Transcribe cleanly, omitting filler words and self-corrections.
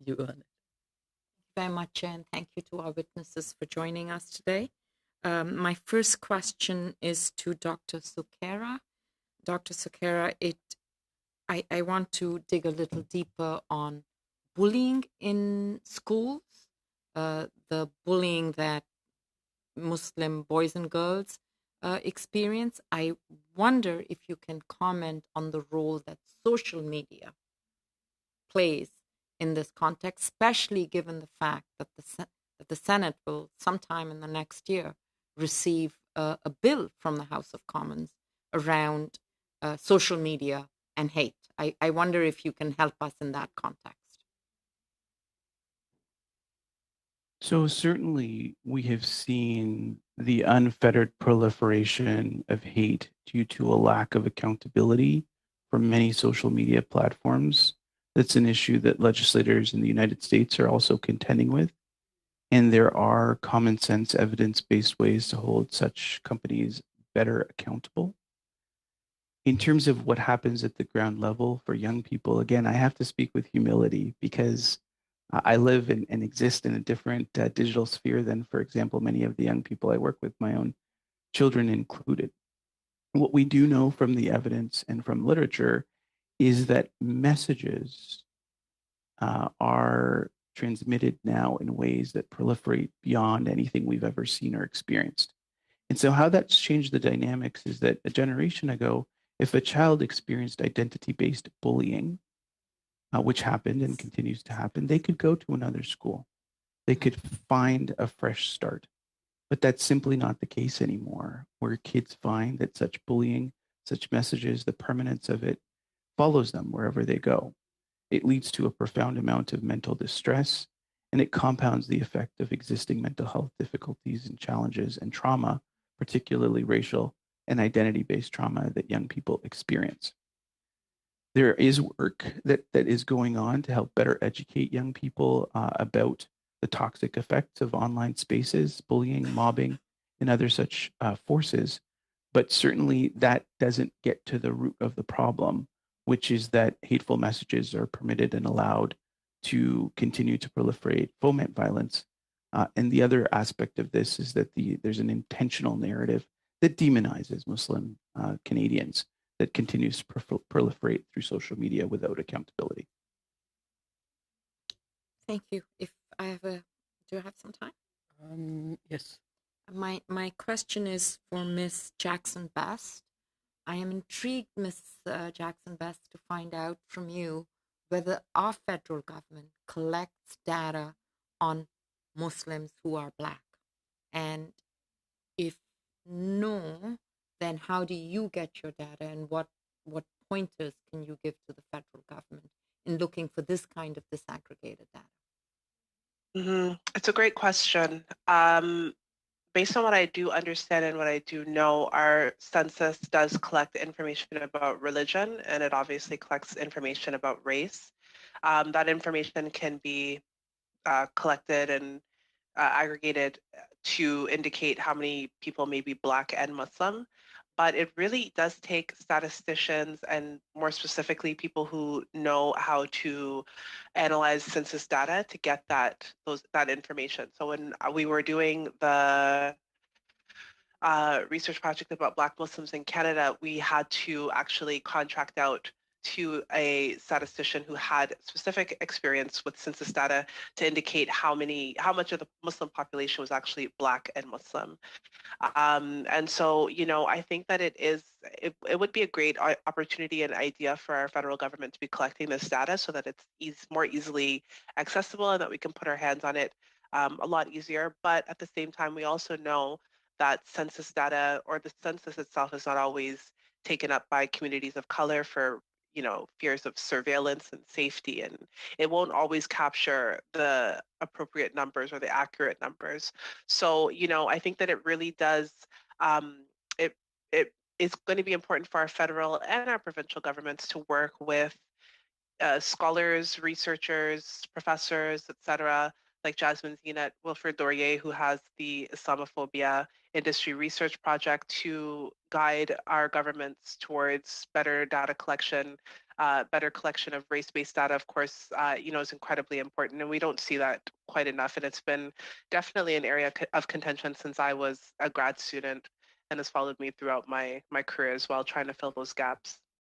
you go ahead. Very much, and thank you to our witnesses for joining us today. My first question is to Dr. Sukera. Dr. Sukera, I want to dig a little deeper on bullying in schools, the bullying that Muslim boys and girls experience. I wonder if you can comment on the role that social media plays in this context, especially given the fact that the Senate will sometime in the next year receive a bill from the House of Commons around social media and hate. I wonder if you can help us in that context. So certainly we have seen the unfettered proliferation of hate due to a lack of accountability from many social media platforms. That's an issue that legislators in the United States are also contending with. And there are common sense, evidence based ways to hold such companies better accountable. In terms of what happens at the ground level for young people, again, I have to speak with humility because I live and exist in a different digital sphere than, for example, many of the young people I work with, my own children included. What we do know from the evidence and from literature is that messages are transmitted now in ways that proliferate beyond anything we've ever seen or experienced. And so, how that's changed the dynamics is that a generation ago, if a child experienced identity based bullying, which happened and continues to happen, they could go to another school. They could find a fresh start. But that's simply not the case anymore, where kids find that such bullying, such messages, the permanence of it follows them wherever they go. It leads to a profound amount of mental distress, and it compounds the effect of existing mental health difficulties and challenges and trauma, particularly racial and identity based trauma that young people experience. There is work that is going on to help better educate young people about the toxic effects of online spaces, bullying, mobbing, and other such forces. But certainly that doesn't get to the root of the problem, which is that hateful messages are permitted and allowed to continue to proliferate, foment violence. And the other aspect of this is that there's an intentional narrative that demonizes Muslim Canadians that continues to proliferate through social media without accountability. Thank you. If I have do I have some time? Yes. My question is for Miss Jackson Best. I am intrigued, Miss Jackson Best, to find out from you whether our federal government collects data on Muslims who are Black. And if no, then how do you get your data, and what pointers can you give to the federal government in looking for this kind of disaggregated data? It's a great question. Based on what I do understand and what I do know, our census does collect information about religion, and it obviously collects information about race. That information can be collected and aggregated to indicate how many people may be Black and Muslim. But it really does take statisticians and more specifically people who know how to analyze census data to get that information. So when we were doing the research project about Black Muslims in Canada, we had to actually contract out to a statistician who had specific experience with census data to indicate how much of the Muslim population was actually Black and Muslim. And so, I think that it would be a great opportunity and idea for our federal government to be collecting this data so that it's more easily accessible and that we can put our hands on it a lot easier. But at the same time, we also know that census data or the census itself is not always taken up by communities of color for fears of surveillance and safety, and it won't always capture the appropriate numbers or the accurate numbers. So, I think that it really does, it is going to be important for our federal and our provincial governments to work with scholars, researchers, professors, etc., like Jasmine Zeenat, Wilfred Laurier, who has the Islamophobia Industry Research Project, to guide our governments towards better data collection better collection of race-based data, of course, is incredibly important, and we don't see that quite enough. And it's been definitely an area of contention since I was a grad student, and has followed me throughout my career as well, trying to fill those gaps.